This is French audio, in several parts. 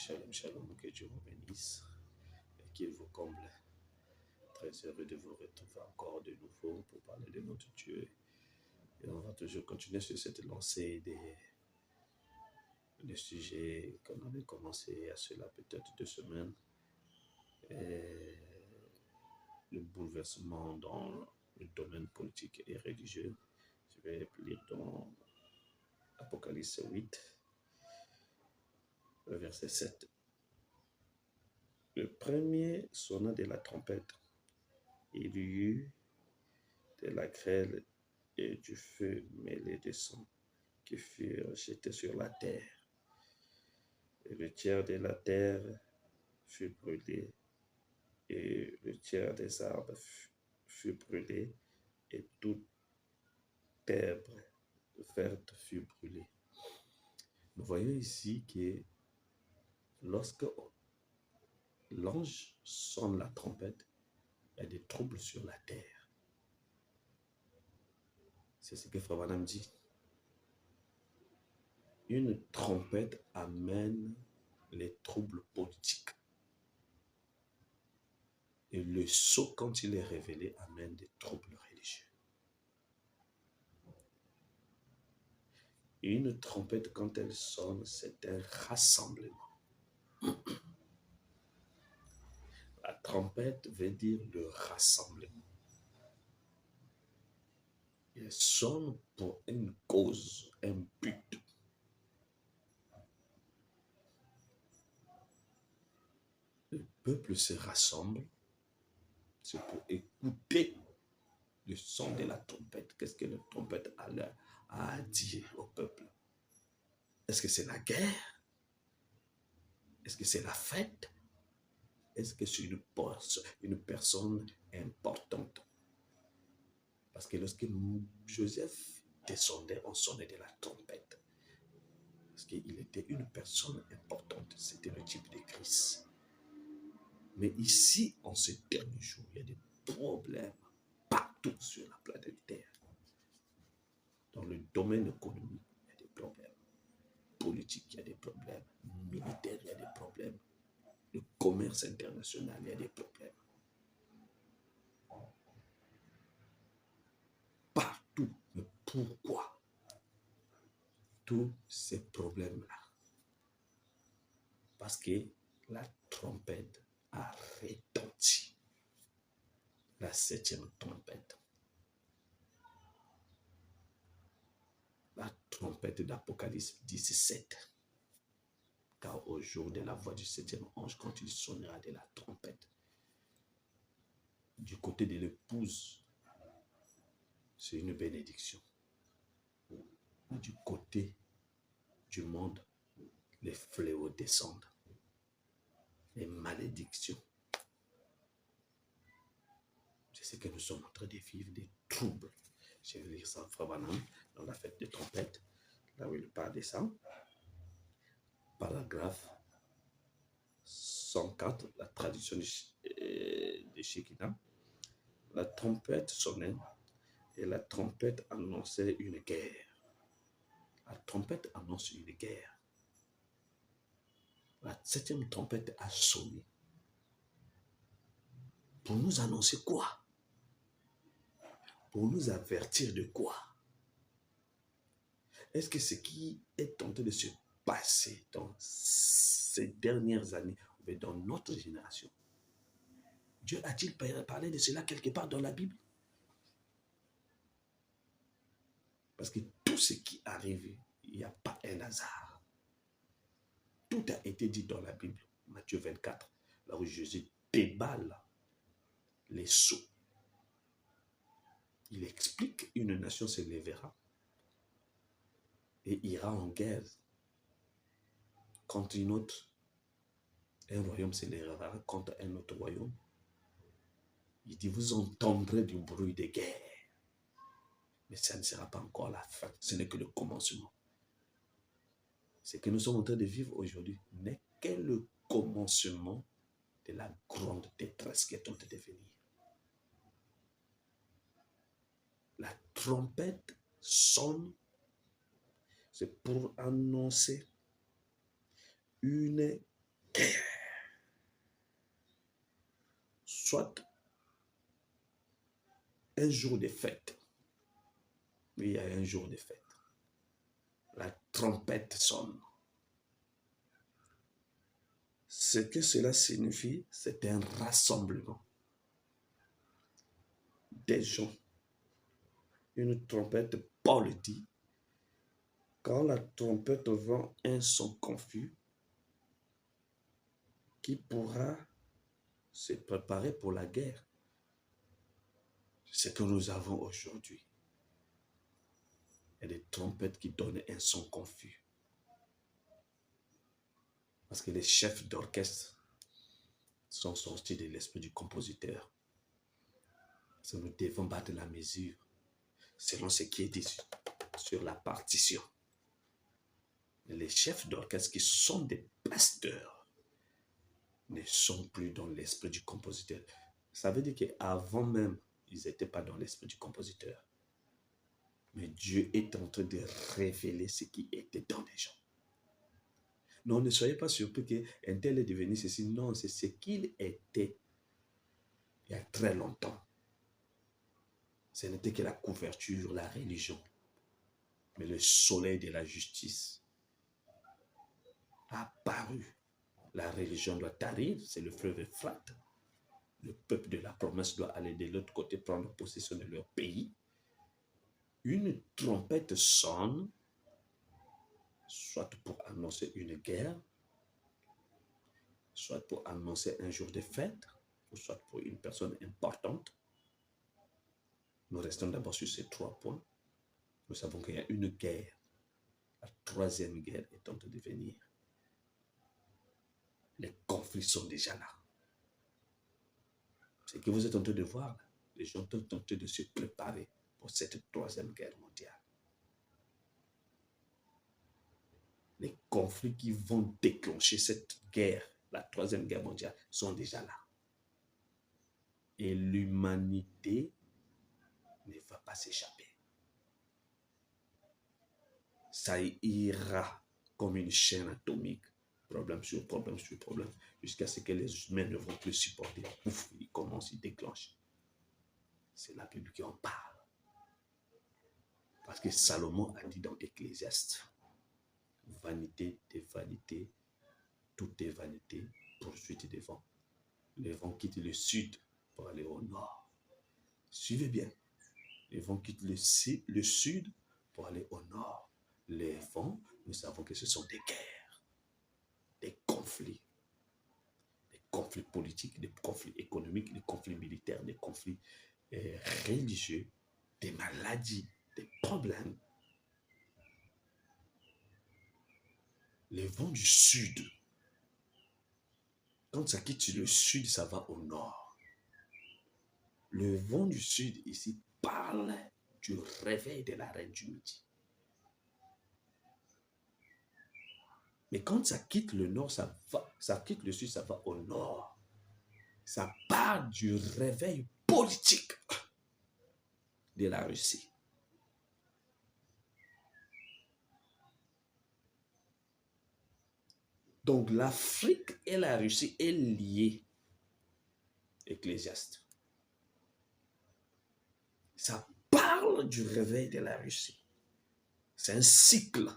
Shalom, shalom, que Dieu vous bénisse et qu'il vous comble. Très heureux de vous retrouver encore de nouveau pour parler de notre Dieu. Et on va toujours continuer sur cette lancée des sujets qu'on avait commencé à cela peut-être 2 semaines. Et le bouleversement dans le domaine politique et religieux. Je vais lire dans Apocalypse 8, le verset 7. Le premier sonna de la trompette. Il y eut de la grêle et du feu mêlé de sang qui furent jetés sur la terre. Et le tiers de la terre fut brûlé, et le tiers des arbres fut brûlé, et toute herbe verte fut brûlée. Nous voyons ici que lorsque l'ange sonne la trompette, il y a des troubles sur la terre. C'est ce que Frère Branham dit. Une trompette amène les troubles politiques. Et le sceau, quand il est révélé, amène des troubles religieux. Une trompette, quand elle sonne, c'est un rassemblement. La trompette veut dire le rassemblement. Elle sonne pour une cause, un but. Le peuple se rassemble, c'est pour écouter le son de la trompette. Qu'est-ce que la trompette a à dire au peuple? Est-ce que c'est la guerre? Est-ce que c'est la fête? Est-ce que c'est une personne importante? Parce que lorsque Joseph descendait, on sonnait de la trompette. Parce qu'il était une personne importante. C'était le type de Christ. Mais ici, en ces derniers jours, il y a des problèmes partout sur la planète Terre. Dans le domaine économique, il y a des problèmes. Politique, il y a des problèmes. Militaire, il y a des problèmes. Le commerce international, il y a des problèmes. Partout. Mais pourquoi tous ces problèmes-là? Parce que la trompette a retenti. La 7e trompette. La trompette d'Apocalypse 17. Car au jour de la voix du 7e ange, quand il sonnera de la trompette, du côté de l'épouse, c'est une bénédiction. Du côté du monde, les fléaux descendent. Les malédictions. C'est ce que nous sommes en train de vivre, des troubles. Je vais lire ça, Frère Branham, dans la fête des trompettes, là où il parle de ça. Paragraphe 104, la tradition de Shekinah. La trompette sonnait et la trompette annonçait une guerre. La trompette annonce une guerre. La 7e trompette a sonné. Pour nous annoncer quoi? Pour nous avertir de quoi? Est-ce que ce qui est en train de se passer dans ces dernières années, ou dans notre génération, Dieu a-t-il parlé de cela quelque part dans la Bible? Parce que tout ce qui arrive, il n'y a pas un hasard. Tout a été dit dans la Bible. Matthieu 24, là où Jésus déballe les sceaux. Il explique une nation se lèvera et ira en guerre contre une autre. Un royaume se lèvera contre un autre royaume. Il dit, vous entendrez du bruit de guerre. Mais ça ne sera pas encore la fin. Ce n'est que le commencement. Ce que nous sommes en train de vivre aujourd'hui n'est que le commencement de la grande détresse qui est en train de venir. La trompette sonne, c'est pour annoncer une guerre. Soit un jour de fête. Oui, il y a un jour de fête. La trompette sonne. Ce que cela signifie, c'est un rassemblement des gens. Une trompette, Paul dit, quand la trompette vend un son confus, qui pourra se préparer pour la guerre? C'est ce que nous avons aujourd'hui. Il y a des trompettes qui donnent un son confus. Parce que les chefs d'orchestre sont sortis de l'esprit du compositeur. Parce que nous devons battre la mesure selon ce qui est dit sur la partition. Les chefs d'orchestre qui sont des pasteurs ne sont plus dans l'esprit du compositeur. Ça veut dire qu'avant même, ils n'étaient pas dans l'esprit du compositeur. Mais Dieu est en train de révéler ce qui était dans les gens. Non, ne soyez pas surpris qu'un tel est devenu ceci. Non, c'est ce qu'il était il y a très longtemps. Ce n'était que la couverture, la religion. Mais le soleil de la justice a apparu. La religion doit tarir, c'est le fleuve Euphrate. Le peuple de la promesse doit aller de l'autre côté prendre possession de leur pays. Une trompette sonne, soit pour annoncer une guerre, soit pour annoncer un jour de fête, ou soit pour une personne importante. Nous restons d'abord sur ces 3 points. Nous savons qu'il y a une guerre. La 3e guerre est en train de venir. Les conflits sont déjà là. Ce que vous êtes en train de voir, les gens sont en train de se préparer pour cette 3e guerre mondiale. Les conflits qui vont déclencher cette guerre, la 3e guerre mondiale, sont déjà là. Et l'humanité ne va pas s'échapper. Ça ira comme une chaîne atomique, problème sur problème sur problème, jusqu'à ce que les humains ne vont plus supporter. Ouf, ils commencent, ils déclenchent. C'est la Bible qui en parle. Parce que Salomon a dit dans Ecclésiaste, vanité des vanités, tout est vanité, poursuite des vents. Les vents quittent le sud pour aller au nord. Suivez bien. Les vents quittent le sud pour aller au nord. Les vents, nous savons que ce sont des guerres, des conflits politiques, des conflits économiques, des conflits militaires, des conflits religieux, des maladies, des problèmes. Les vents du sud, quand ça quitte le sud, ça va au nord. Le vent du sud ici parle du réveil de la reine du midi. Mais quand ça quitte le nord, ça quitte le sud, ça va au nord. Ça parle du réveil politique de la Russie. Donc l'Afrique et la Russie est liée. Ecclésiaste. Ça parle du réveil de la Russie. C'est un cycle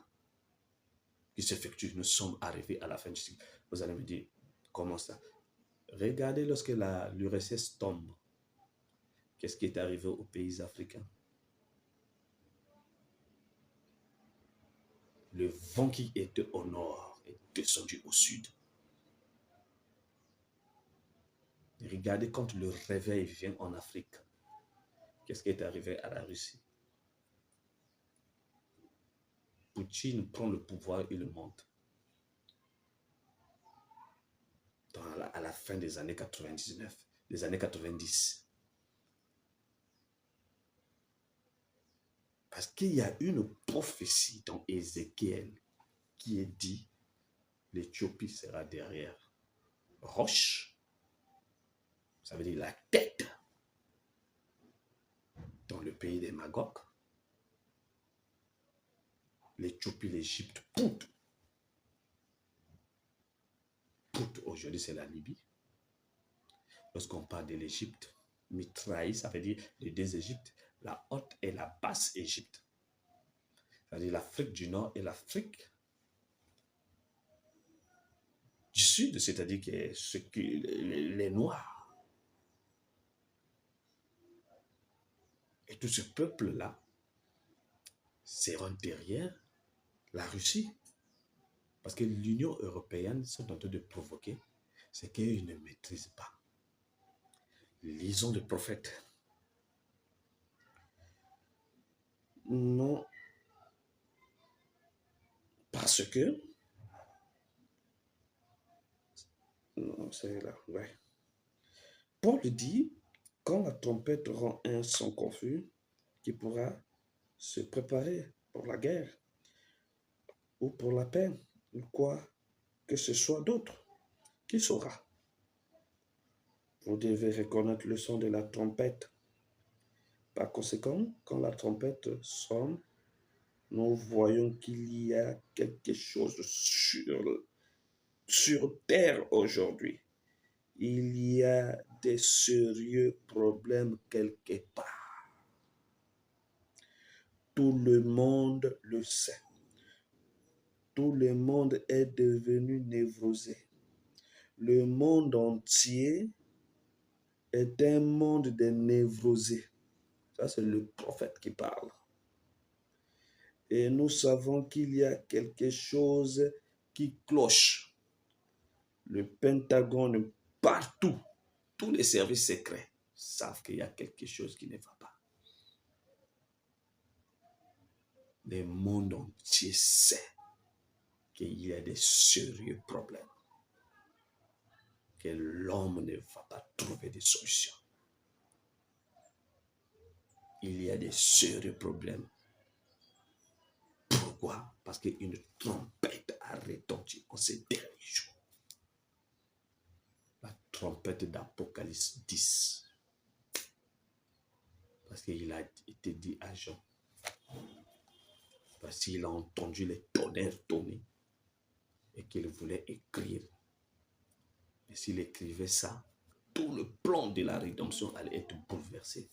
qui s'effectue. Nous sommes arrivés à la fin du cycle. Vous allez me dire, comment ça? Regardez lorsque l'URSS tombe. Qu'est-ce qui est arrivé aux pays africains? Le vent qui était au nord est descendu au sud. Regardez quand le réveil vient en Afrique. Qu'est-ce qui est arrivé à la Russie? Poutine prend le pouvoir, il monte. À la fin des années 99, des années 90. Parce qu'il y a une prophétie dans Ézéchiel qui est dit, l'Éthiopie sera derrière Roche, ça veut dire la tête, dans le pays des Magog. L'Éthiopie, l'Égypte, Pout. Pout, aujourd'hui, c'est la Libye. Lorsqu'on parle de l'Égypte, Mitraï, ça veut dire les deux Égyptes, la haute et la basse Égypte. C'est-à-dire l'Afrique du Nord et l'Afrique du Sud, c'est-à-dire que les Noirs. Et tout ce peuple-là seront derrière la Russie. Parce que l'Union européenne sont en train de provoquer ce qu'ils ne maîtrisent pas. Lisons le prophète. Non, parce que... Non, c'est là, ouais. Paul dit, quand la trompette rend un son confus, qui pourra se préparer pour la guerre ou pour la paix, ou quoi que ce soit d'autre, qui saura? Vous devez reconnaître le son de la trompette. Par conséquent, quand la trompette sonne, nous voyons qu'il y a quelque chose sur terre aujourd'hui. Il y a des sérieux problèmes quelque part. Tout le monde le sait. Tout le monde est devenu névrosé. Le monde entier est un monde de névrosés. Ça, c'est le prophète qui parle. Et nous savons qu'il y a quelque chose qui cloche. Le Pentagone, partout, tous les services secrets savent qu'il y a quelque chose qui ne va pas. Le monde entier sait qu'il y a des sérieux problèmes, que l'homme ne va pas trouver de solution. Il y a des sérieux problèmes. Pourquoi? Parce qu'une trompette a retenti en ces derniers jours. La trompette d'Apocalypse 10. Parce qu'il a été dit à Jean. Parce qu'il a entendu les tonnerres tonner et qu'il voulait écrire. Et s'il écrivait ça, tout le plan de la rédemption allait être bouleversé.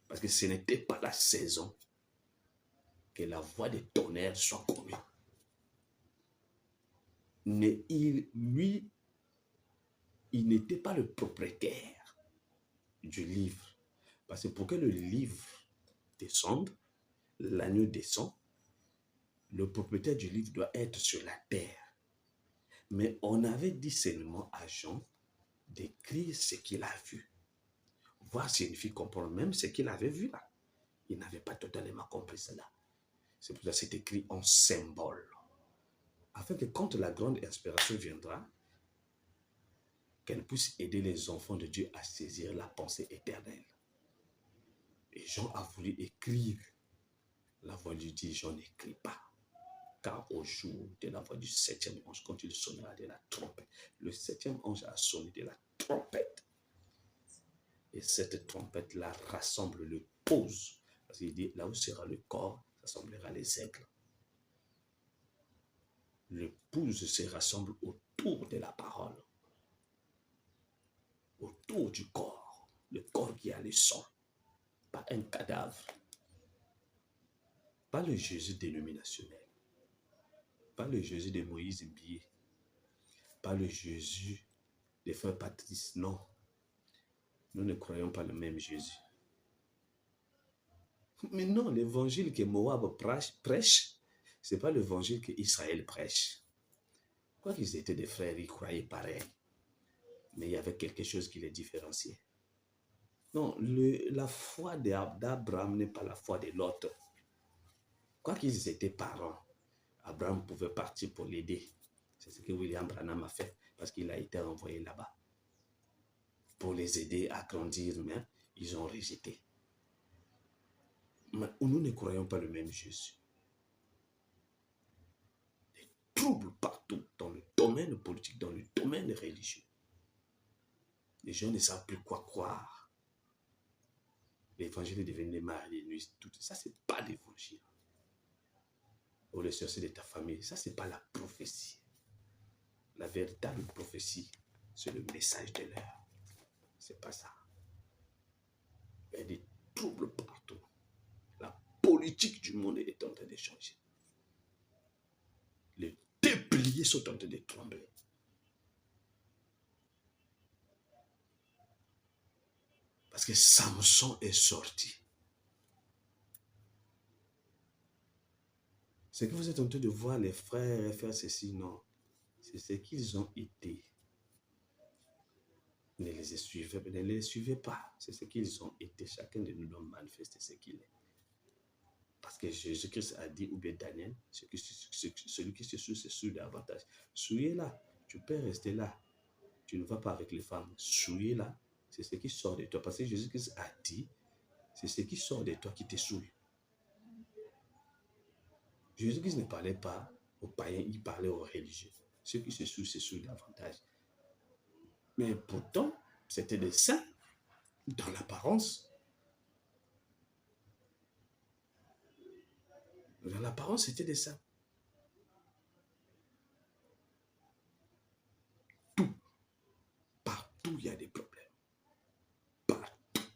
Parce que ce n'était pas la saison que la voix des tonnerres soit connue. Lui, il n'était pas le propriétaire du livre. Parce que pour que le livre descende, l'agneau descend, le propriétaire du livre doit être sur la terre. Mais on avait dit seulement à Jean d'écrire ce qu'il a vu. Voir signifie comprendre même ce qu'il avait vu là. Il n'avait pas totalement compris cela. C'est pour ça que c'est écrit en symbole. Afin que quand la grande inspiration viendra, qu'elle puisse aider les enfants de Dieu à saisir la pensée éternelle. Et Jean a voulu écrire. La voix lui dit, Jean n'écrit pas. Car au jour de la voix du 7e ange, quand il sonnera de la trompette, le 7e ange a sonné de la trompette. Et cette trompette-là rassemble le pose. Parce qu'il dit, là où sera le corps, rassemblera les aigles. Le pouce se rassemble autour de la parole. Autour du corps. Le corps qui a le sang. Pas un cadavre. Pas le Jésus dénominationnel. Pas le Jésus de Moïse Bié. Pas le Jésus des frères Patrice. Non. Nous ne croyons pas le même Jésus. Mais non, l'évangile que Moab prêche, ce n'est pas l'évangile que Israël prêche. Quoi qu'ils étaient des frères, ils croyaient pareil. Mais il y avait quelque chose qui les différenciait. Non, la foi d'Abraham n'est pas la foi de l'autre. Quoi qu'ils étaient parents, Abraham pouvait partir pour l'aider. C'est ce que William Branham a fait parce qu'il a été envoyé là-bas pour les aider à grandir, mais ils ont rejeté. Mais nous ne croyons pas le même Jésus. Des troubles partout, dans le domaine politique, dans le domaine religieux. Les gens ne savent plus quoi croire. L'évangile est devenu les maris, les nuits, tout ça, c'est pas l'évangile. Ou le sorcier de ta famille, ça, c'est pas la prophétie. La véritable prophétie, c'est le message de l'heure. C'est pas ça. Il y a des troubles partout. La politique du monde est en train de changer. Les dépliés sont en train de trembler. Parce que Samson est sorti. C'est que vous êtes en train de voir les frères faire ceci, non. C'est ce qu'ils ont été. Ne les suivez pas. C'est ce qu'ils ont été. Chacun de nous doit manifester ce qu'il est. Parce que Jésus-Christ a dit, ou bien Daniel, celui qui se souille davantage. Souillez là. Tu peux rester là. Tu ne vas pas avec les femmes. Souillez là. C'est ce qui sort de toi. Parce que Jésus-Christ a dit, c'est ce qui sort de toi qui te souille. Jésus-Christ ne parlait pas aux païens, il parlait aux religieux. Ceux qui se souillent davantage. Mais pourtant, c'était des saints dans l'apparence. Dans l'apparence, c'était des saints. Partout, il y a des problèmes. Partout.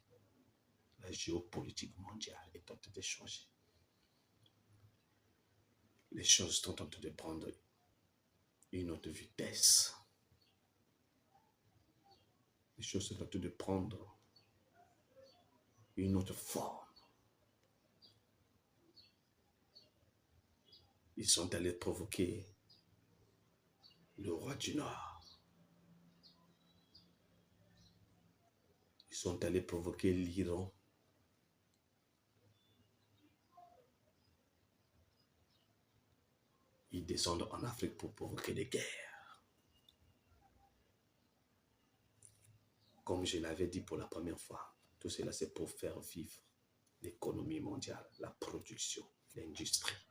La géopolitique mondiale est en train de changer. Les choses sont en train de prendre une autre vitesse. Les choses sont en train de prendre une autre forme. Ils sont allés provoquer le roi du Nord. Ils sont allés provoquer l'Iran. Ils descendent en Afrique pour provoquer des guerres. Comme je l'avais dit pour la première fois, tout cela c'est pour faire vivre l'économie mondiale, la production, l'industrie,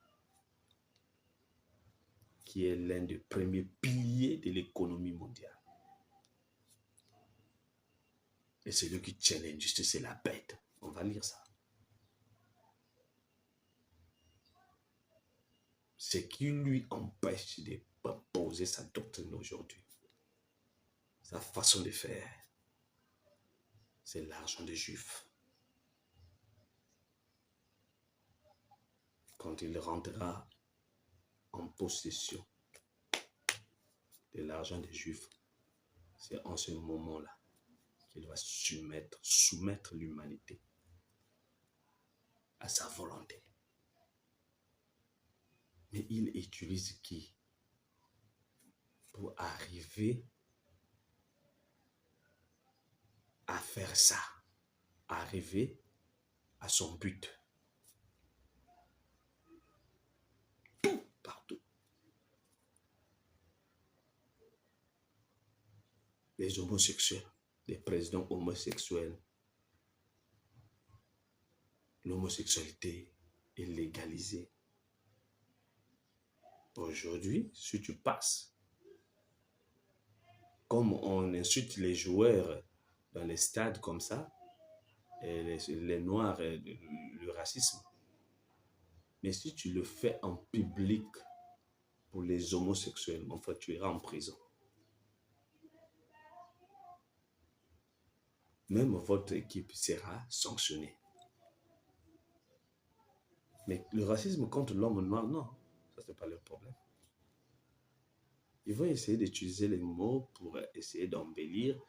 qui est l'un des premiers piliers de l'économie mondiale. Et celui qui tient l'industrie, c'est la bête. On va lire ça. Ce qui lui empêche de poser sa doctrine aujourd'hui, sa façon de faire, c'est l'argent des Juifs. Quand il rentrera en possession de l'argent des Juifs, c'est en ce moment-là qu'il va soumettre l'humanité à sa volonté. Mais il utilise qui pour arriver à faire ça, arriver à son but. Tout, partout. Les homosexuels, les présidents homosexuels, l'homosexualité est légalisée. Aujourd'hui, si tu passes, comme on insulte les joueurs dans les stades comme ça, et les noirs, et le racisme, mais si tu le fais en public pour les homosexuels, mon frère, tu iras en prison. Même votre équipe sera sanctionnée. Mais le racisme contre l'homme noir, non, ça c'est pas leur problème. Ils vont essayer d'utiliser les mots pour essayer d'embellir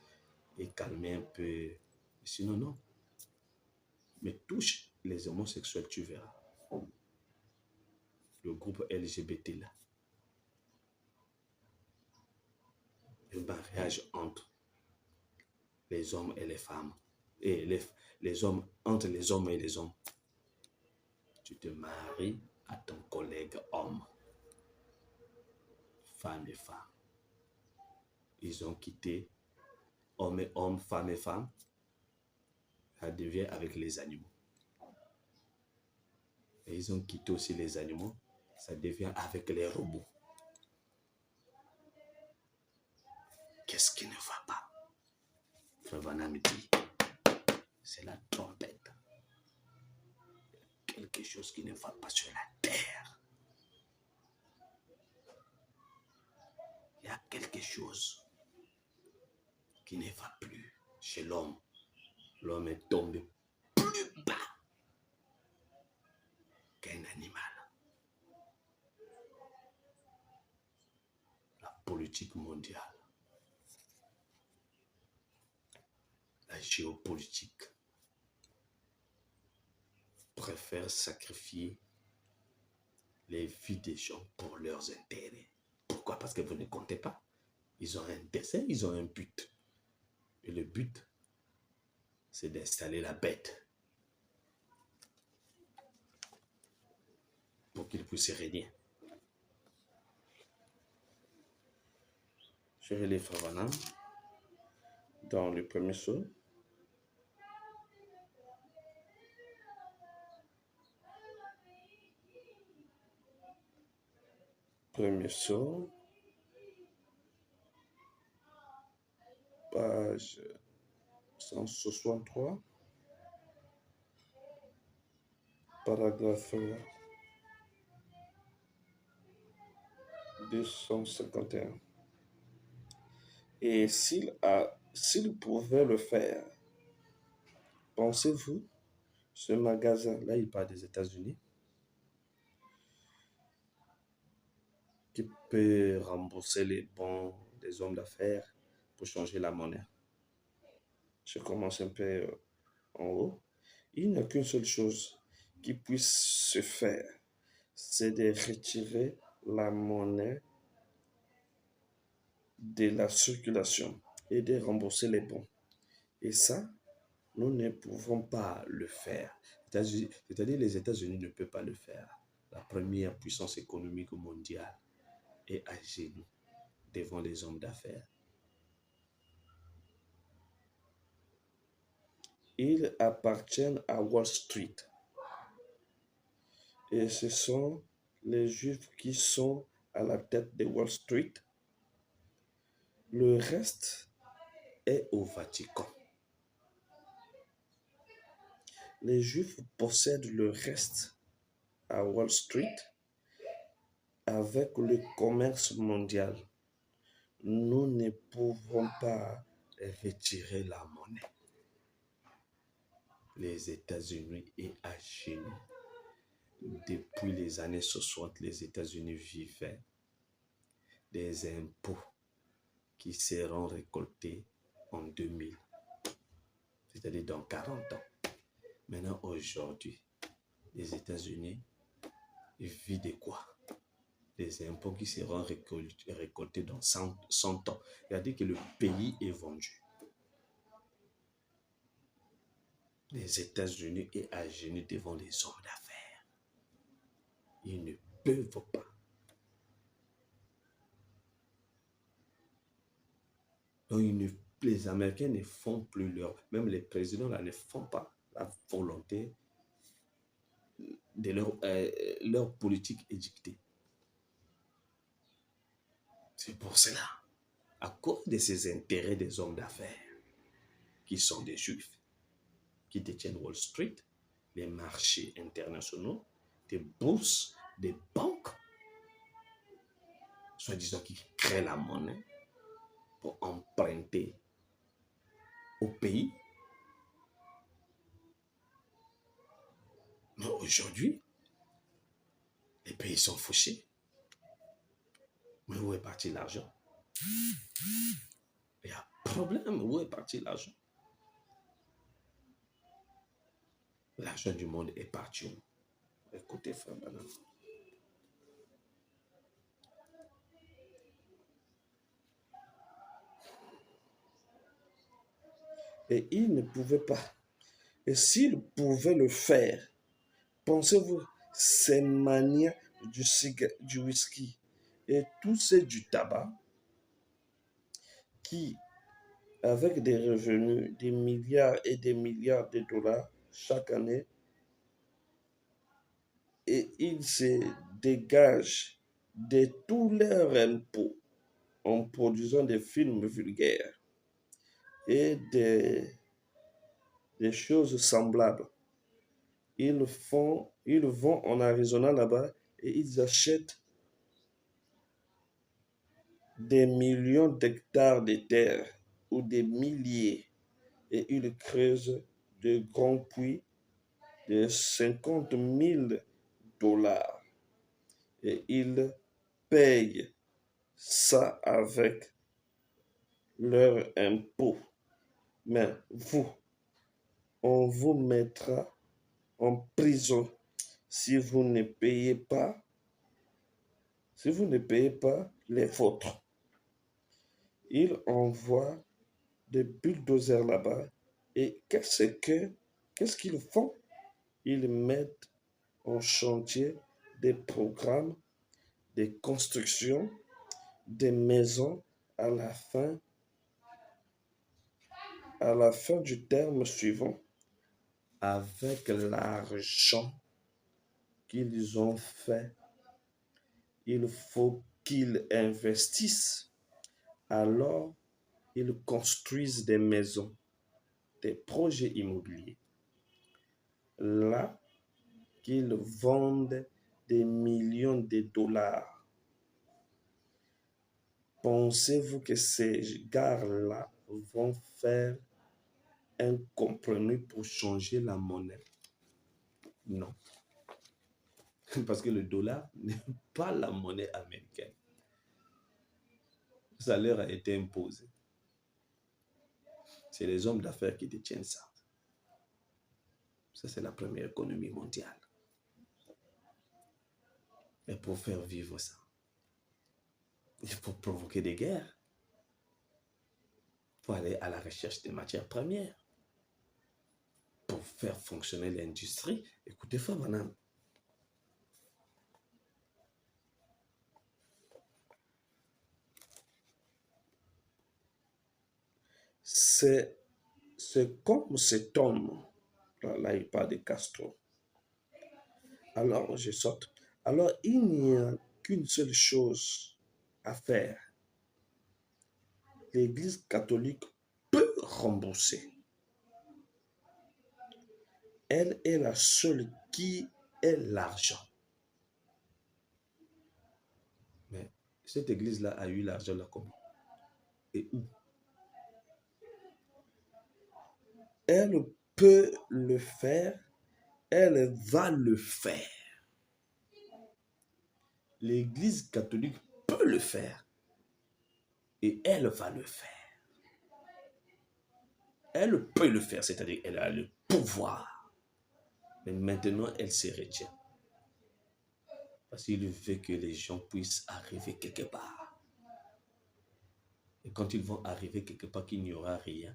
et calmer un peu. Sinon, non. Mais touche les homosexuels, tu verras. Le groupe LGBT là. Le mariage entre les hommes et les femmes. Et les hommes, entre les hommes et les hommes. Tu te maries à ton collègue homme. Femme et femme. Ils ont quitté homme et homme, femme et femme. Ça devient avec les animaux. Et ils ont quitté aussi les animaux. Ça devient avec les robots. Qu'est-ce qui ne va pas? Frère Vanna me dit, c'est la trompette. Quelque chose qui ne va pas sur la terre. Il y a quelque chose qui ne va plus chez l'homme. L'homme est tombé plus bas qu'un animal. La politique mondiale, la géopolitique préfère sacrifier les vies des gens pour leurs intérêts. Pourquoi? Parce que vous ne comptez pas. Ils ont un dessein, ils ont un but. Et le but, c'est d'installer la bête pour qu'il puisse régner. Je vais les frères dans le premier saut. Premier saut. Page 163. Paragraphe 251. Et s'il pouvait le faire, pensez-vous, ce magasin, là il parle des États-Unis, qui peut rembourser les bons des hommes d'affaires pour changer la monnaie. Je commence un peu en haut. Il n'y a qu'une seule chose qui puisse se faire, c'est de retirer la monnaie de la circulation et de rembourser les bons. Et ça, nous ne pouvons pas le faire. C'est-à-dire les États-Unis ne peuvent pas le faire. La première puissance économique mondiale est à genoux devant les hommes d'affaires. Ils appartiennent à Wall Street. Et ce sont les Juifs qui sont à la tête de Wall Street. Le reste est au Vatican. Les Juifs possèdent le reste à Wall Street avec le commerce mondial. Nous ne pouvons pas retirer la monnaie. Les États-Unis est à genoux. Depuis les années 60, les États-Unis vivaient des impôts qui seront récoltés en 2000, c'est-à-dire dans 40 ans. Maintenant, aujourd'hui, les États-Unis vivent de quoi? Des impôts qui seront récoltés dans 100 ans. C'est-à-dire que le pays est vendu. Les États-Unis est à genoux devant les hommes d'affaires. Ils ne peuvent pas. Donc, les Américains ne font plus même les présidents là ne font pas la volonté de leur politique édictée. C'est pour cela, à cause de ces intérêts des hommes d'affaires, qui sont des Juifs, qui détiennent Wall Street, les marchés internationaux, des bourses, des banques, soi-disant qui créent la monnaie pour emprunter au pays. Mais aujourd'hui, les pays sont fauchés. Mais où est parti l'argent? Il y a un problème. Où est parti l'argent? L'argent du monde est parti où? Écoutez, frère Branham. Et il ne pouvait pas. Et s'il pouvait le faire, pensez-vous, ces manias du whisky et tous ces du tabac qui, avec des revenus, des milliards et des milliards de dollars chaque année, et ils se dégagent de tous leurs impôts en produisant des films vulgaires et des choses semblables. Ils vont en Arizona là-bas et ils achètent des millions d'hectares de terre ou des milliers, et ils creusent de grands puits de 50 000 $ et ils payent ça avec leurs impôts. Mais vous, on vous mettra en prison si vous ne payez pas, les vôtres. Ils envoient des bulldozers là-bas et qu'est-ce qu'ils font? Ils mettent en chantier des programmes, des constructions, des maisons à la fin du terme suivant. Avec l'argent qu'ils ont fait, il faut qu'ils investissent. Alors, ils construisent des maisons, des projets immobiliers. Là, qu'ils vendent des millions de dollars. Pensez-vous que ces gars-là vont faire un compromis pour changer la monnaie? Non. Parce que le dollar n'est pas la monnaie américaine. Ça leur a été imposé. C'est les hommes d'affaires qui détiennent ça. Ça, c'est la première économie mondiale. Et pour faire vivre ça, il faut provoquer des guerres. Il faut aller à la recherche des matières premières. Pour faire fonctionner l'industrie. Écoutez, Fabanam. C'est comme cet homme. Là, il parle de Castro. Alors, je saute. Alors, il n'y a qu'une seule chose à faire. L'Église catholique peut rembourser. Elle est la seule qui ait l'argent. Mais cette église-là a eu l'argent là comment? Et où? Elle peut le faire. Elle va le faire. L'Église catholique peut le faire. Et elle va le faire. Elle peut le faire, c'est-à-dire qu'elle a le pouvoir. Mais maintenant, elle se retient. Parce qu'il veut que les gens puissent arriver quelque part. Et quand ils vont arriver quelque part, qu'il n'y aura rien.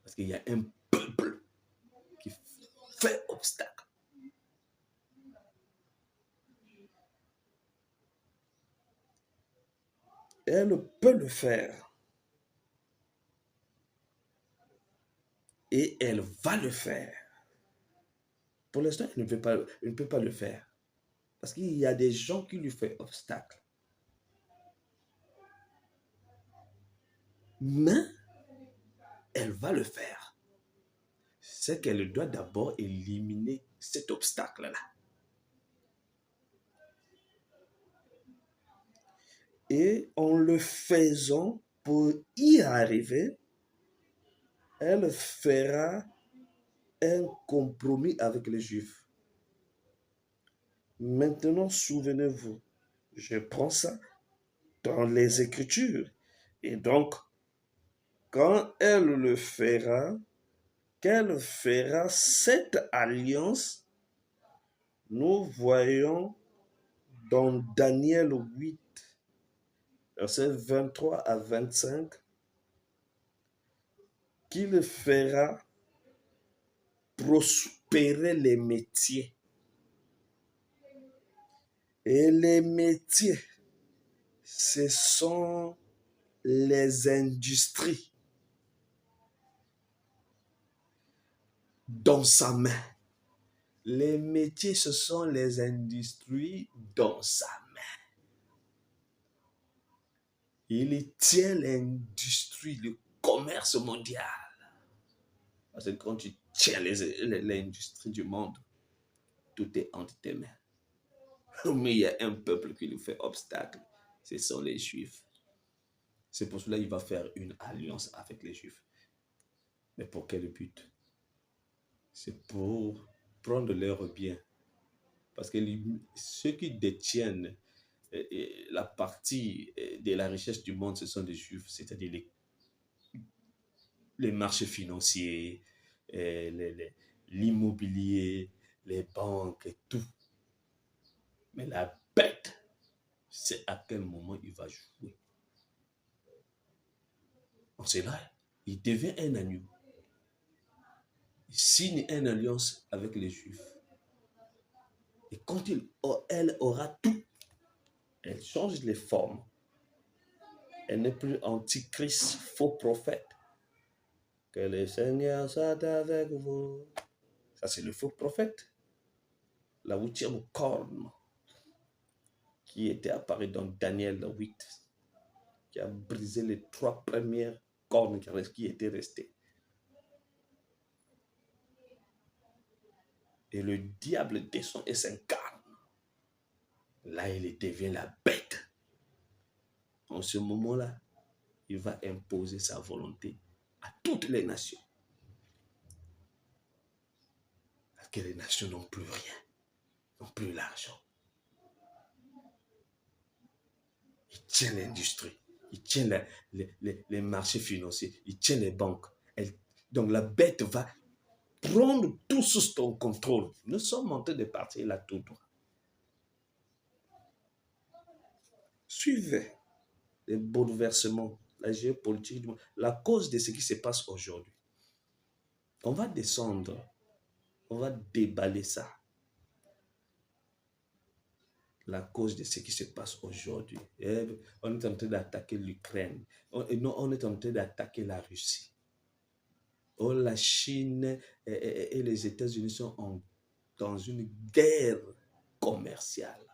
Parce qu'il y a un peuple qui fait obstacle. Elle peut le faire. Et elle va le faire. Pour l'instant, elle ne peut pas le faire. Parce qu'il y a des gens qui lui font obstacle. Mais elle va le faire. C'est qu'elle doit d'abord éliminer cet obstacle-là. Et en le faisant, pour y arriver, elle fera un compromis avec les Juifs. Maintenant, souvenez-vous, je prends ça dans les Écritures. Et donc, quand elle le fera, qu'elle fera cette alliance, nous voyons dans Daniel 8, versets 23 à 25, qu'il fera prospérer les métiers. Et les métiers, ce sont les industries dans sa main. Les métiers, ce sont les industries dans sa main. Il tient l'industrie, le commerce mondial. Parce que quand tu tiens l'industrie du monde, tout est entre tes mains. Mais il y a un peuple qui lui fait obstacle. Ce sont les Juifs. C'est pour cela qu'il va faire une alliance avec les Juifs. Mais pour quel but? C'est pour prendre leurs biens. Parce que ceux qui détiennent la partie de la richesse du monde, ce sont des Juifs, c'est-à-dire les marchés financiers, l'immobilier, les banques et tout. Mais la bête, c'est à quel moment il va jouer. En cela, il devient un agneau. Il signe une alliance avec les Juifs. Et quand elle aura tout, elle change les formes. Elle n'est plus antichrist, faux prophète. Que le Seigneur soit avec vous. Ça, c'est le faux prophète. La 8e corne qui était apparue dans Daniel 8, qui a brisé les 3 premières cornes qui étaient restées. Et le diable descend et s'incarne. Là, il devient la bête. En ce moment-là, il va imposer sa volonté à toutes les nations. Parce que les nations n'ont plus rien, n'ont plus l'argent. Il tient l'industrie, il tient les marchés financiers, il tient les banques. Donc la bête va prendre tout sous son contrôle. Nous sommes en train de partir là tout droit. Suivez les bouleversements, la géopolitique du monde, la cause de ce qui se passe aujourd'hui. On va descendre, on va déballer ça. La cause de ce qui se passe aujourd'hui. On est en train d'attaquer l'Ukraine. On est en train d'attaquer la Russie. Oh, la Chine et les États-Unis sont dans une guerre commerciale.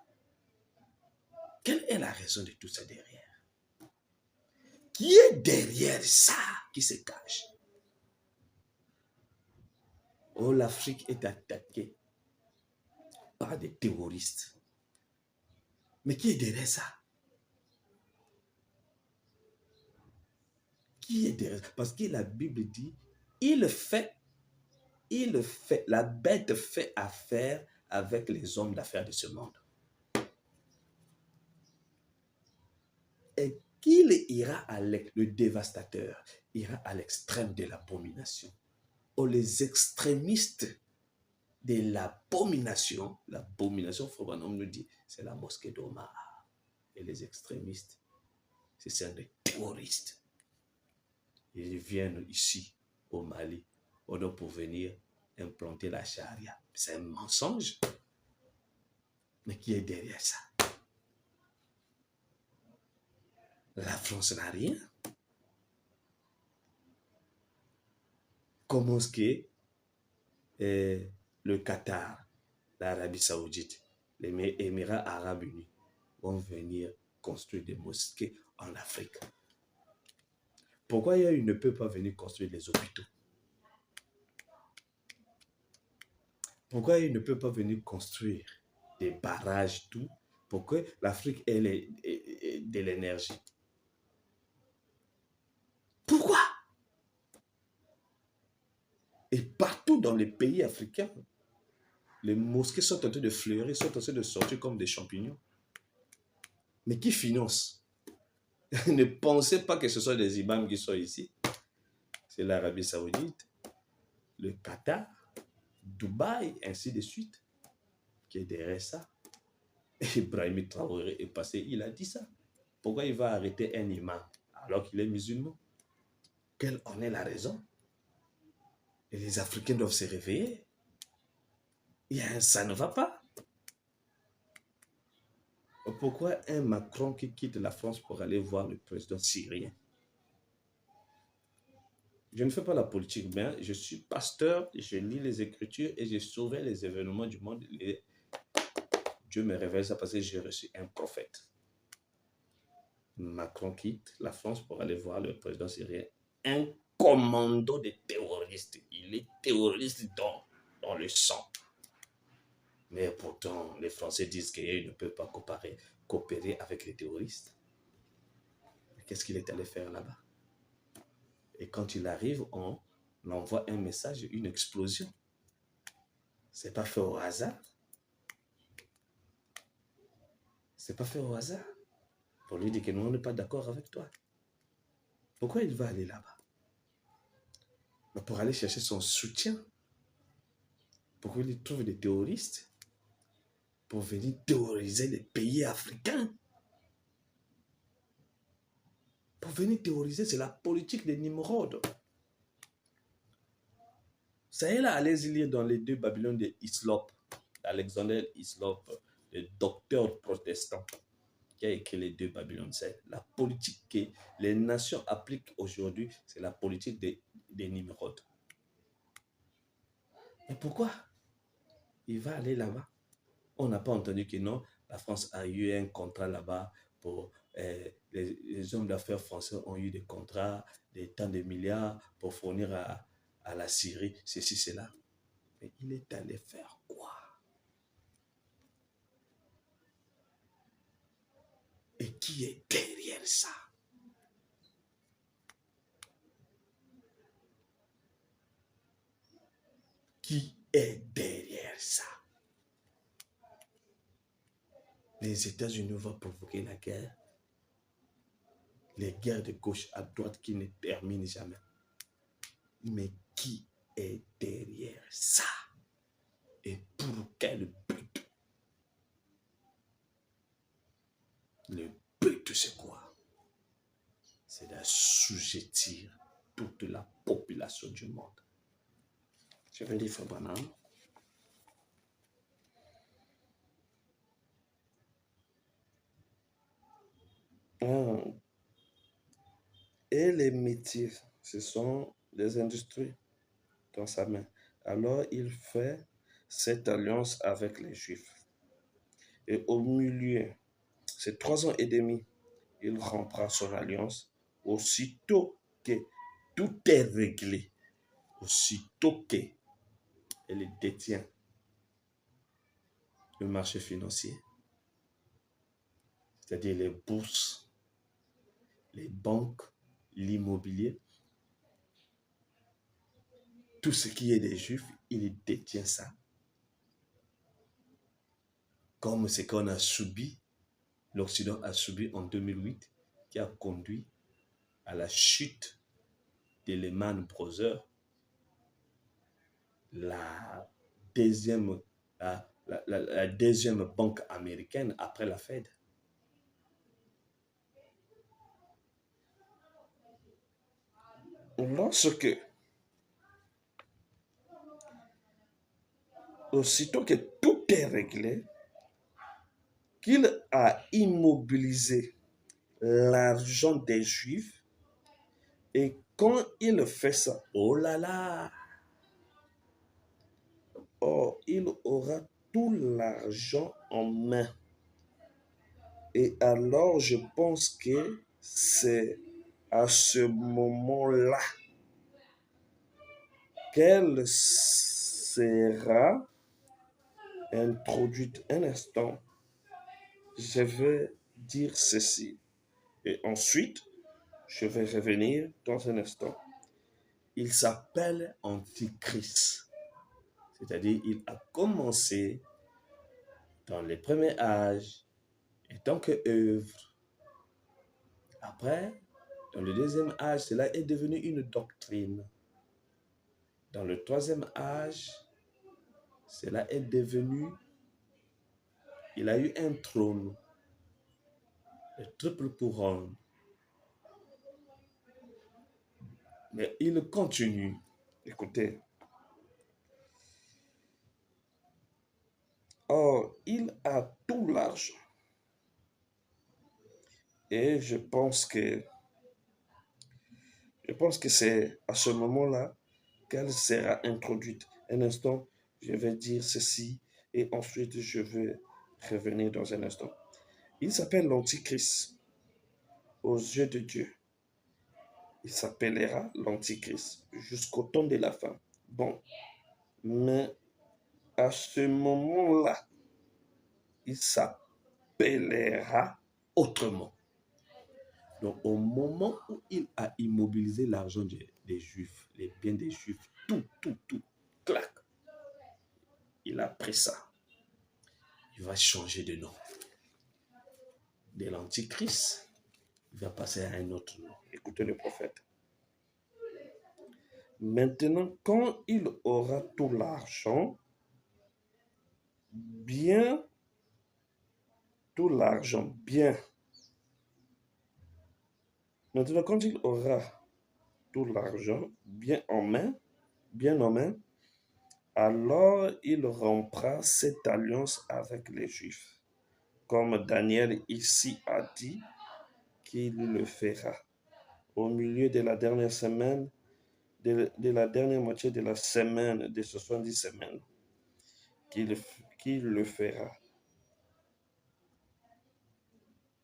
Quelle est la raison de tout ça derrière? Qui est derrière ça qui se cache? Oh, l'Afrique est attaquée par des terroristes. Mais qui est derrière ça? Qui est derrière? Parce que la Bible dit, la bête fait affaire avec les hommes d'affaires de ce monde. Et qu'il ira le dévastateur, ira à l'extrême de l'abomination. Ou les extrémistes de l'abomination, Frobanhomme nous dit, c'est la mosquée d'Omar. Et les extrémistes, c'est des terroristes. Ils viennent ici, au Mali, pour venir implanter la charia. C'est un mensonge. Mais qui est derrière ça? La France n'a rien. Comment est-ce que le Qatar, l'Arabie Saoudite, les Émirats Arabes Unis vont venir construire des mosquées en Afrique? Pourquoi ils ne peuvent pas venir construire des hôpitaux? Pourquoi ils ne peuvent pas venir construire des barrages, tout, pour que l'Afrique ait de l'énergie? Pourquoi? Et partout dans les pays africains, les mosquées sont en train de fleurir, sont en train de sortir comme des champignons. Mais qui finance? Ne pensez pas que ce sont des imams qui sont ici. C'est l'Arabie Saoudite, le Qatar, Dubaï, ainsi de suite, qui est derrière ça. Et Ibrahim Traoré est passé, il a dit ça. Pourquoi il va arrêter un imam alors qu'il est musulman? Quelle en est la raison? Et les Africains doivent se réveiller. Ça ne va pas. Pourquoi un Macron qui quitte la France pour aller voir le président syrien? Je ne fais pas la politique, mais je suis pasteur, je lis les Écritures et je surveille les événements du monde. Et Dieu me révèle ça parce que j'ai reçu un prophète. Macron quitte la France pour aller voir le président syrien. Un commando de terroristes. Il est terroriste dans le sang. Mais pourtant, les Français disent qu'ils ne peuvent pas coopérer avec les terroristes. qu'est-ce qu'il est allé faire là-bas? Et quand il arrive, on envoie un message, une explosion. C'est pas fait au hasard. C'est pas fait au hasard. Pour lui dire que nous, on n'est pas d'accord avec toi. Pourquoi il va aller là-bas? Pour aller chercher son soutien. Pour qu'il trouve des terroristes. Pour venir terroriser les pays africains. Pour venir terroriser, c'est la politique des Nimrod. Ça est là, allez-y lire dans les 2 Babylone de Hislop, Alexander Hislop, le docteur protestant, qui a écrit les 2 Babylone. C'est la politique que les nations appliquent aujourd'hui, c'est la politique des Nimrod. Et pourquoi il va aller là-bas? On n'a pas entendu que non, la France a eu un contrat là-bas pour... les hommes d'affaires français ont eu des contrats, des tant de milliards pour fournir à la Syrie, ceci, cela. Mais il est allé faire quoi? Et qui est derrière ça? Qui est derrière ça? Les États-Unis vont provoquer la guerre. Les guerres de gauche à droite qui ne terminent jamais. Mais qui est derrière ça? Et pour quel but? Le but, c'est quoi? C'est d'assujettir toute la population du monde. Je vais dire, Frère Branham. Et les métiers, ce sont des industries dans sa main. Alors, il fait cette alliance avec les Juifs. Et au milieu, c'est 3 ans et demi, il rompra son alliance. Aussitôt que tout est réglé, aussitôt qu'elle détient le marché financier, c'est-à-dire les bourses, les banques, l'immobilier, tout ce qui est des Juifs, il détient ça. Comme ce qu'on a subi, l'Occident a subi en 2008, qui a conduit à la chute de Lehman Brothers, la deuxième banque américaine après la Fed. Aussitôt que tout est réglé, qu'il a immobilisé l'argent des Juifs, et quand il fait ça, oh là là, il aura tout l'argent en main. Et alors, je pense que c'est à ce moment-là qu'elle sera introduite. Un instant, je vais dire ceci. Et ensuite, je vais revenir dans un instant. Il s'appelle Antichrist. C'est-à-dire, il a commencé dans les premiers âges en tant qu'œuvre. Après, dans le deuxième âge, cela est devenu une doctrine. Dans le troisième âge, cela est devenu, il a eu un trône, le triple couronne. Mais il continue. Écoutez. Or, il a tout l'argent. Et je pense que c'est à ce moment-là qu'elle sera introduite. Un instant, je vais dire ceci et ensuite je vais revenir dans un instant. Il s'appelle l'Antichrist aux yeux de Dieu. Il s'appellera l'Antichrist jusqu'au temps de la fin. Bon, mais à ce moment-là, il s'appellera autrement. Donc, au moment où il a immobilisé l'argent des Juifs, les biens des Juifs, tout, clac, il a pris ça. Il va changer de nom. De l'Antichrist, il va passer à un autre nom. Écoutez le prophète. Maintenant, quand il aura tout l'argent, bien, maintenant, quand il aura tout l'argent bien en main, alors il rompra cette alliance avec les Juifs, comme Daniel ici a dit qu'il le fera. Au milieu de la dernière semaine, de la dernière moitié de la semaine, de 70 semaines, qu'il le fera.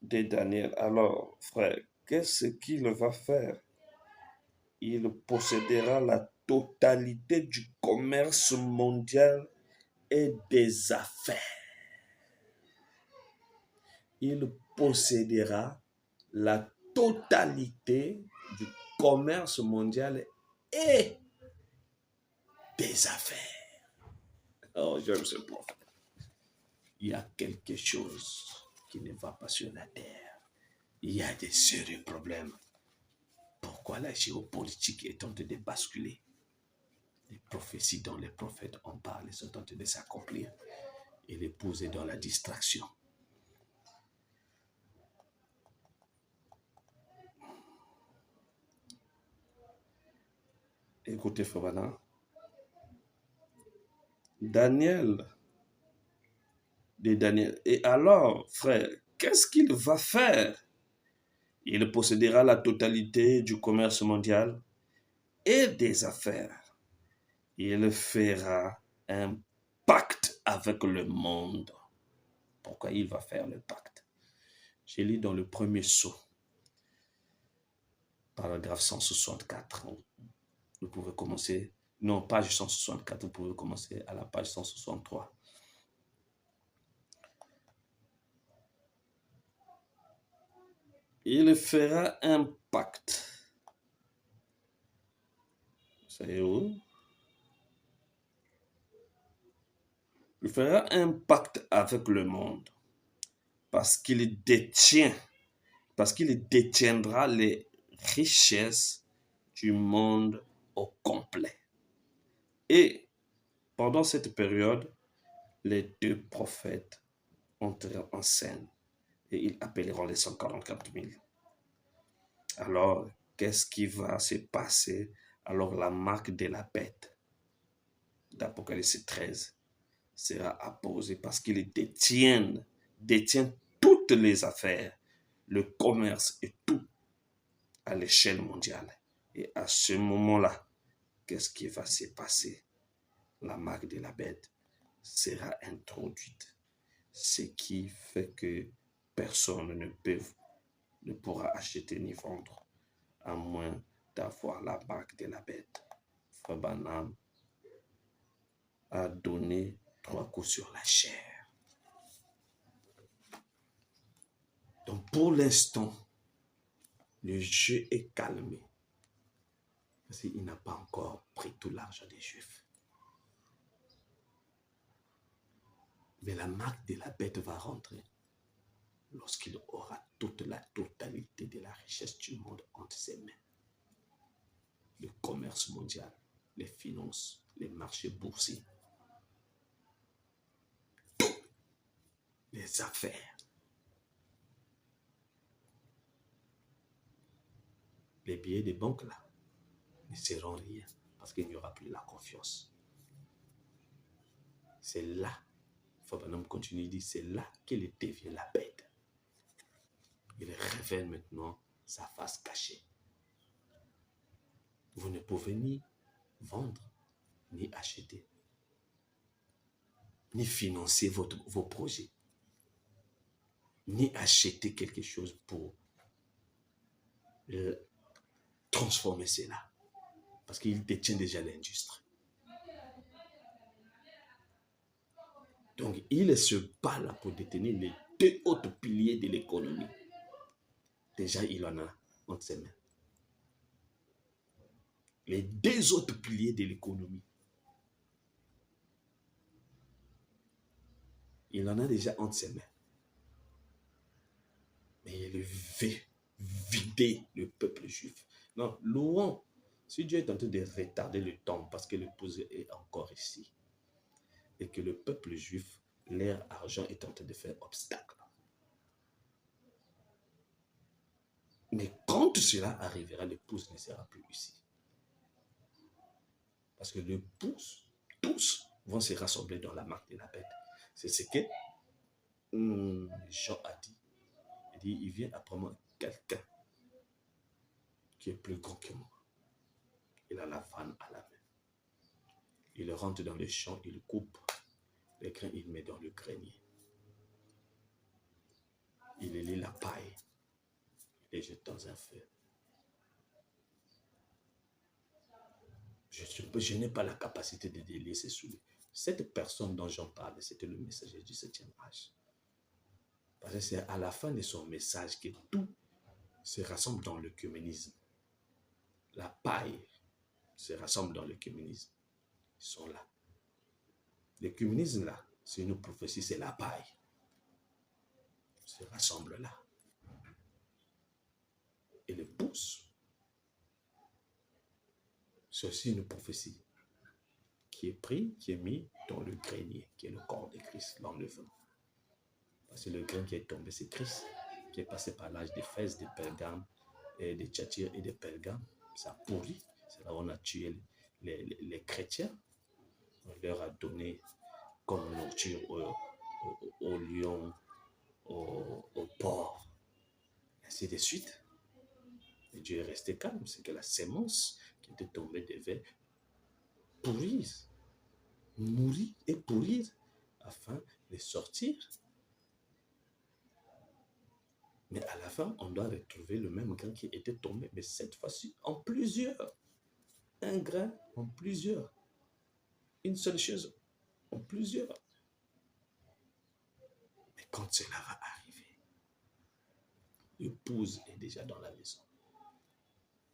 De Daniel. Alors, frère, qu'est-ce qu'il va faire? Il possédera la totalité du commerce mondial et des affaires. Il possédera la totalité du commerce mondial et des affaires. Oh, j'aime ce prophète. Il y a quelque chose qui ne va pas sur la terre. Il y a des sérieux problèmes. Pourquoi la géopolitique est en train de basculer? Les prophéties dont les prophètes en parlent sont en train de s'accomplir. Et l'épouse est dans la distraction. Écoutez, Fabana. Daniel. Et alors, frère, qu'est-ce qu'il va faire? Il possédera la totalité du commerce mondial et des affaires. Il fera un pacte avec le monde. Pourquoi il va faire le pacte? Je lis dans le premier sceau, paragraphe 164. Vous pouvez commencer, non, page 164, vous pouvez commencer à la page 163. Il fera un pacte. Ça y est où? Il fera un pacte avec le monde parce qu'il détiendra les richesses du monde au complet. Et pendant cette période, les deux prophètes entreront en scène et ils appelleront les 144 000. Alors, qu'est-ce qui va se passer? Alors, la marque de la bête d'Apocalypse 13 sera apposée parce qu'il détient toutes les affaires, le commerce et tout à l'échelle mondiale. Et à ce moment-là, qu'est-ce qui va se passer? La marque de la bête sera introduite, ce qui fait que personne ne pourra acheter ni vendre, à moins d'avoir la marque de la bête. Frère Branham a donné 3 coups sur la chair. Donc pour l'instant, le jeu est calmé. Parce qu'il n'a pas encore pris tout l'argent des Juifs. Mais la marque de la bête va rentrer lorsqu'il aura toute la totalité de la richesse du monde entre ses mains. Le commerce mondial, les finances, les marchés boursiers, tout, les affaires. Les billets des banques là ne seront rien parce qu'il n'y aura plus la confiance. C'est là, Fabana continue, dit, c'est là qu'il devient la bête. Il révèle maintenant sa face cachée. Vous ne pouvez ni vendre, ni acheter, ni financer vos projets, ni acheter quelque chose pour transformer cela. Parce qu'il détient déjà l'industrie. Donc, il se bat là pour détenir les 2 autres piliers de l'économie. déjà il en a entre ses mains. Les deux autres piliers de l'économie, il en a déjà entre ses mains. Mais il veut vider le peuple juif. Non, louons. Si Dieu est en train de retarder le temps parce que l'épouse est encore ici et que le peuple juif, leur argent est en train de faire obstacle. Mais quand cela arrivera, l'épouse ne sera plus ici. Parce que l'épouse, tous vont se rassembler dans la marque de la bête. C'est ce que Jean a dit. Il dit, il vient après moi quelqu'un qui est plus grand que moi. Il a la vanne à la main. Il rentre dans le champ, il coupe les grains, il met dans le grenier. Il lit la paille et jette dans un feu. Je n'ai pas la capacité de délier ces souliers. Cette personne dont j'en parle, c'était le messager du 7e âge. Parce que c'est à la fin de son message que tout se rassemble dans l'œcuménisme. La paille se rassemble dans l'œcuménisme. Ils sont là. L'œcuménisme là, c'est une prophétie, c'est la paille. Ils se rassemblent là. Et le pouce, c'est aussi une prophétie qui est pris, qui est mis dans le grenier, qui est le corps de Christ, l'enlèvement. Parce que le grain qui est tombé, c'est Christ, qui est passé par l'âge d'Éphèse, de Pergame, et de Thyatire et de Pergame. Ça pourrit. C'est là où on a tué les chrétiens. On leur a donné comme nourriture aux lions, aux porcs, ainsi de suite. Et Dieu est resté calme. C'est que la sémence qui était tombée devait pourrir, mourir et pourrir afin de sortir. Mais à la fin, on doit retrouver le même grain qui était tombé, mais cette fois-ci en plusieurs. Un grain en plusieurs. Une seule chose en plusieurs. Mais quand cela va arriver, l'épouse est déjà dans la maison.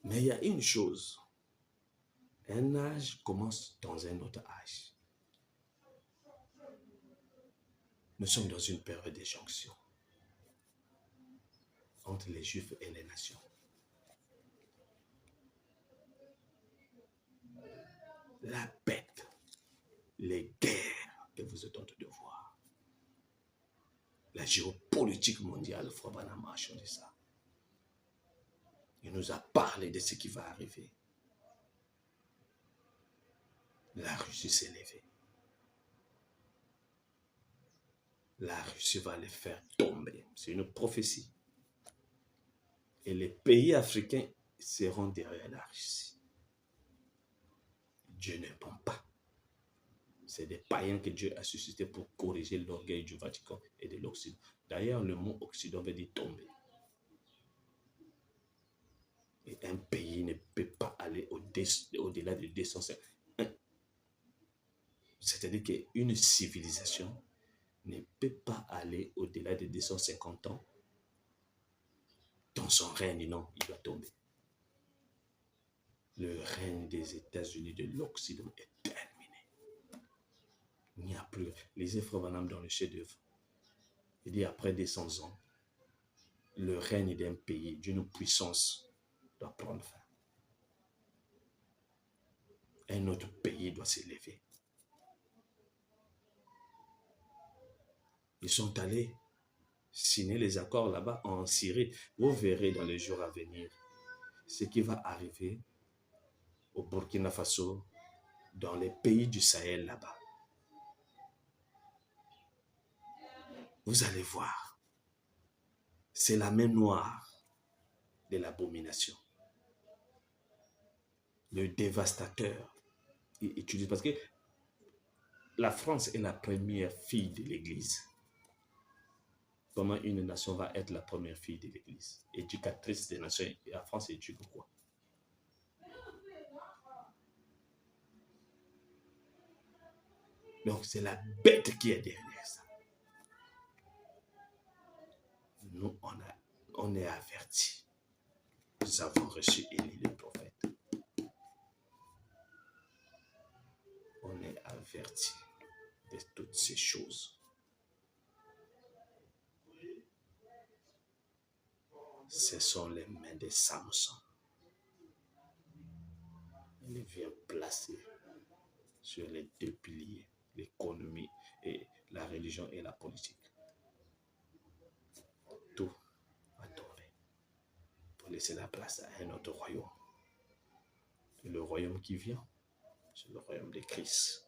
Mais il y a une chose. Un âge commence dans un autre âge. Nous sommes dans une période de jonction entre les Juifs et les nations. La bête, les guerres que vous êtes en train de voir, la géopolitique mondiale, Frère Branham a changé ça. Il nous a parlé de ce qui va arriver. La Russie s'est levée. La Russie va les faire tomber. C'est une prophétie. Et les pays africains seront derrière la Russie. Dieu ne ment pas. C'est des païens que Dieu a suscités pour corriger l'orgueil du Vatican et de l'Occident. D'ailleurs, le mot Occident veut dire tomber. Et un pays ne peut pas aller au-delà de 250. C'est-à-dire qu'une civilisation ne peut pas aller au-delà de 250 ans dans son règne. Non, il doit tomber. Le règne des États-Unis de l'Occident est terminé. Il n'y a plus. Lisez Frère Branham dans le chef-d'œuvre. Il dit après 200 ans, le règne d'un pays, d'une puissance, doit prendre fin. Un autre pays doit s'élever. Ils sont allés signer les accords là-bas en Syrie. Vous verrez dans les jours à venir ce qui va arriver au Burkina Faso, dans les pays du Sahel là-bas. Vous allez voir. C'est la main noire de l'abomination. Le dévastateur. Il utilise parce que la France est la première fille de l'Église. Comment une nation va être la première fille de l'Église? Éducatrice des nations. Et la France éduque quoi? Donc c'est la bête qui est derrière ça. Nous, on est averti. Nous avons reçu Élie le prophète. On est averti de toutes ces choses. Ce sont les mains de Samson. Il vient placer sur les deux piliers, l'économie et la religion et la politique. Tout va tomber pour laisser la place à un autre royaume. Et le royaume qui vient, c'est le royaume de Christ.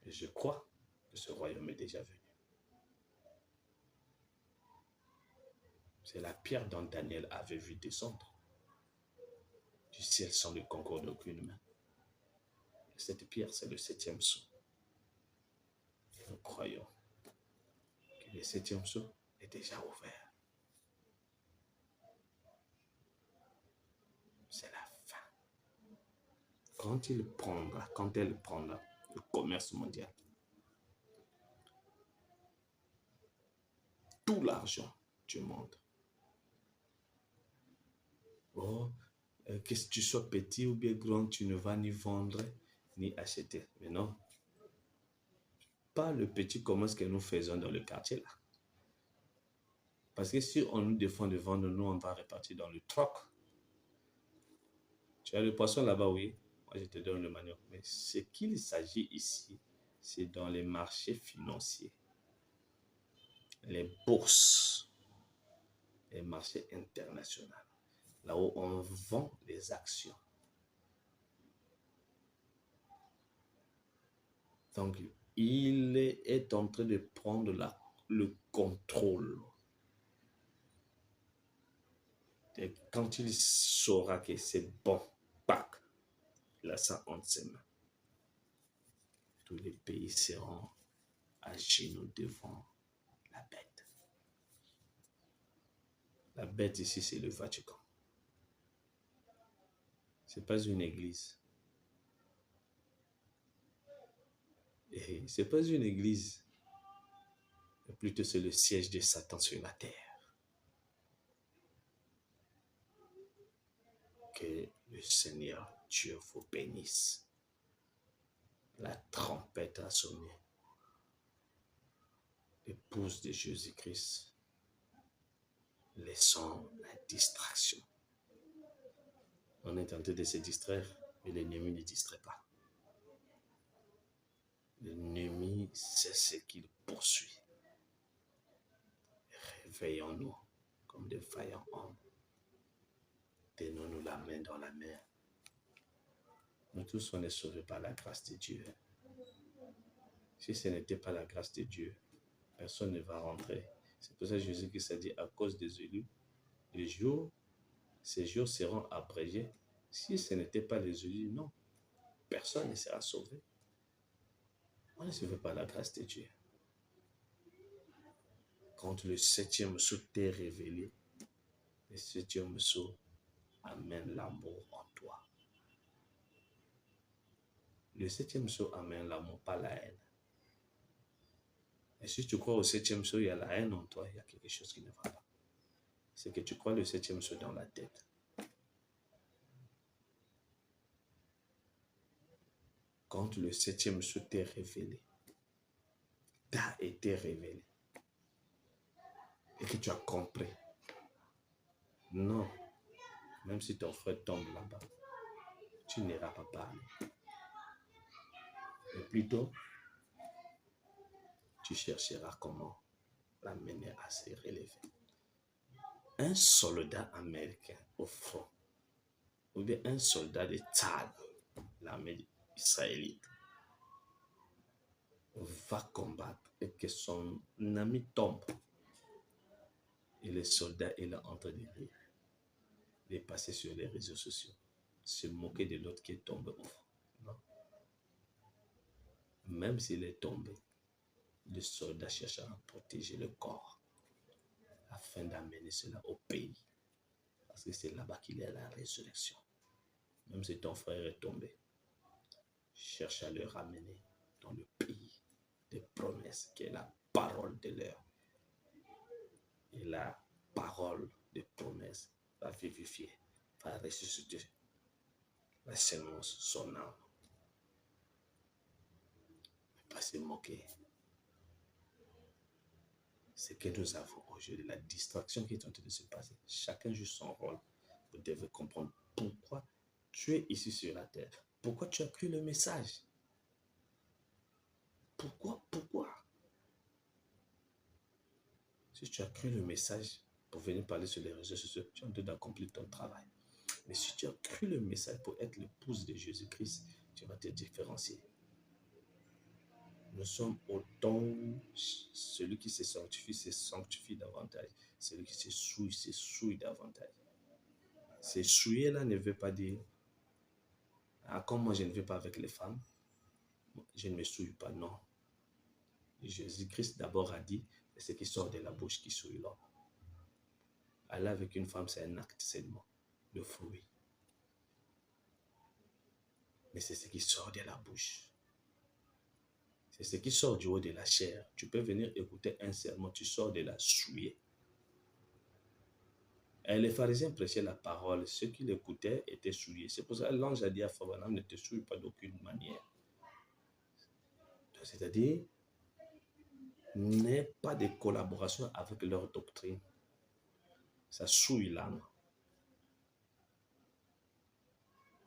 Et je crois que ce royaume est déjà venu. C'est la pierre dont Daniel avait vu descendre du ciel sans le concours d'aucune main. Et cette pierre, c'est le 7e sceau. Et nous croyons que le 7e sceau est déjà ouvert. C'est la fin. Quand elle prendra le commerce mondial, tout l'argent du monde, que tu sois petit ou bien grand, tu ne vas ni vendre ni acheter. Mais non, pas le petit commerce que nous faisons dans le quartier là. Parce que si on nous défend de vendre, nous on va répartir dans le troc. Tu as le poisson là-bas, oui. Moi je te donne le manioc. Mais ce qu'il s'agit ici, c'est dans les marchés financiers, les bourses, les marchés internationaux, là où on vend les actions. Donc, il est en train de prendre le contrôle. Et quand il saura que c'est bon, pack, il a ça entre ses mains. Tous les pays seront à genoux devant la bête. La bête ici, c'est le Vatican. Ce n'est pas une église. Et ce n'est pas une église. Mais plutôt, c'est le siège de Satan sur la terre. Que le Seigneur Dieu vous bénisse. La trompette a sonné. L'épouse de Jésus-Christ. Laissons la distraction. On est tenté de se distraire, mais l'ennemi ne distrait pas. L'ennemi, c'est ce qu'il poursuit. Réveillons-nous comme des vaillants hommes. Tenons-nous la main dans la main. Nous tous, on est sauvés par la grâce de Dieu. Si ce n'était pas la grâce de Dieu, personne ne va rentrer. C'est pour ça que Jésus-Christ a dit, à cause des élus, ces jours seront abrégés. Si ce n'était pas les élus, non, personne ne sera sauvé. On ne sauvé par la grâce de Dieu. Quand le 7e sceau t'est révélé, le 7e sceau amène l'amour en toi. Le 7e sceau amène l'amour, pas la haine. Et si tu crois au 7e sceau, il y a la haine en toi, il y a quelque chose qui ne va pas. C'est que tu crois le 7e sceau dans la tête. Quand le 7e sceau t'est révélé, t'a été révélé, et que tu as compris, non, même si ton frère tombe là-bas, tu n'iras pas parler. Mais plutôt, tu chercheras comment l'amener à se relever. Un soldat américain au front, ou bien un soldat de Tzal, l'armée israélite, va combattre et que son ami tombe. Et le soldat est là en train de rire, de passer sur les réseaux sociaux, se moquer de l'autre qui est tombé au front. Non. Même s'il est tombé, le soldat cherche à protéger le corps afin d'amener cela au pays. Parce que c'est là-bas qu'il y a la résurrection. Même si ton frère est tombé, cherche à le ramener dans le pays des promesses qui est la parole de l'heure. Et la parole de promesse va vivifier, va ressusciter la semence, son âme. Pas se moquer. Ce que nous avons aujourd'hui, la distraction qui est en train de se passer, chacun joue son rôle. Vous devez comprendre pourquoi tu es ici sur la terre. Pourquoi tu as cru le message? Pourquoi? Si tu as cru le message pour venir parler sur les réseaux sociaux, tu es en train d'accomplir ton travail. Mais si tu as cru le message pour être l'épouse de Jésus-Christ, tu vas te différencier. Nous sommes au temps où celui qui se sanctifie davantage. Celui qui se souille davantage. Se souiller là ne veut pas dire comme moi je ne vais pas avec les femmes, je ne me souille pas, non. Jésus-Christ d'abord a dit, ce qui sort de la bouche qui souille l'homme. Aller avec une femme, c'est un acte seulement, de fruit. Mais c'est ce qui sort de la bouche. C'est ce qui sort du haut de la chair. Tu peux venir écouter un sermon, tu sors de la souillée. Et les pharisiens prêchaient la parole. Ceux qui l'écoutaient étaient souillés. C'est pour ça que l'ange a dit à Fabanam, ne te souille pas d'aucune manière. C'est-à-dire, n'aie pas de collaboration avec leur doctrine. Ça souille l'âme.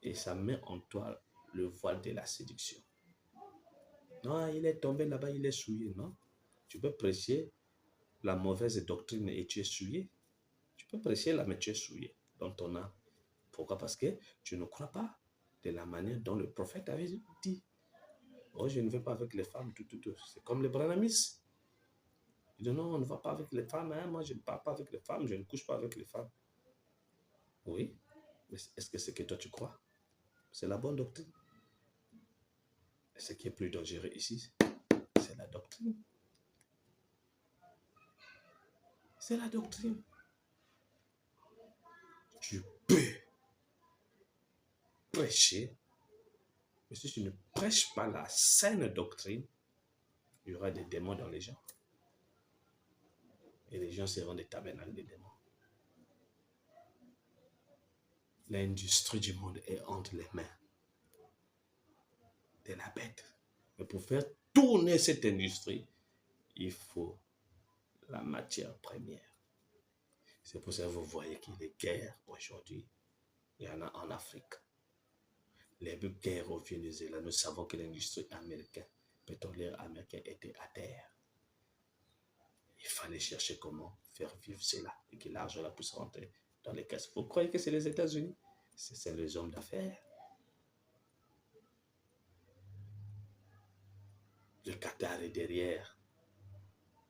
Et ça met en toi le voile de la séduction. Non, il est tombé là-bas, il est souillé. Non, tu peux prêcher la mauvaise doctrine et tu es souillé. Tu peux prêcher là, mais tu es souillé dans ton âme. Pourquoi? Parce que tu ne crois pas de la manière dont le prophète avait dit. Oh, je ne vais pas avec les femmes, tout. C'est comme les branhamistes. Ils disent non, on ne va pas avec les femmes. Hein? Moi, je ne parle pas avec les femmes, je ne couche pas avec les femmes. Oui, mais est-ce que c'est que toi tu crois? C'est la bonne doctrine. Et ce qui est plus dangereux ici, c'est la doctrine. C'est la doctrine. Tu peux prêcher, mais si tu ne prêches pas la saine doctrine, il y aura des démons dans les gens. Et les gens seront des tabernacles des démons. L'industrie du monde est entre les mains de la bête. Mais pour faire tourner cette industrie, il faut la matière première. C'est pour ça que vous voyez qu'il y a des guerres aujourd'hui. Il y en a en Afrique. Les guerres au Venezuela, nous savons que l'industrie américaine, pétrolière américaine était à terre. Il fallait chercher comment faire vivre cela et que l'argent là puisse rentrer dans les caisses. Vous croyez que c'est les États-Unis? C'est les hommes d'affaires. Le Qatar est derrière.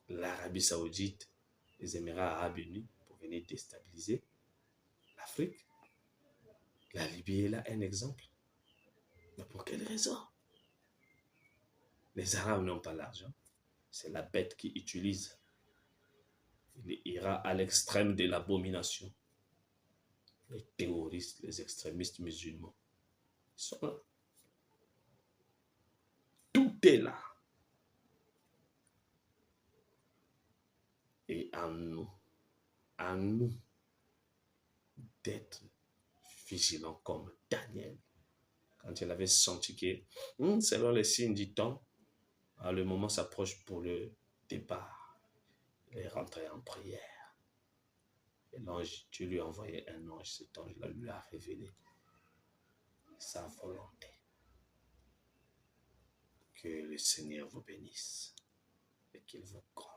L'Arabie Saoudite, les Émirats Arabes Unis pour venir déstabiliser l'Afrique. La Libye est là un exemple. Mais pour quelle raison? Les Arabes n'ont pas l'argent. C'est la bête qui utilise. Il ira à l'extrême de l'abomination. Les terroristes, les extrémistes musulmans, ils sont là. Tout est là. Et à nous d'être vigilants comme Daniel. Quand il avait senti que, selon les signes du temps, le moment s'approche pour le départ. Il est rentré en prière. Et l'ange, Dieu lui a envoyé un ange. Cet ange-là lui a révélé sa volonté. Que le Seigneur vous bénisse et qu'il vous comble.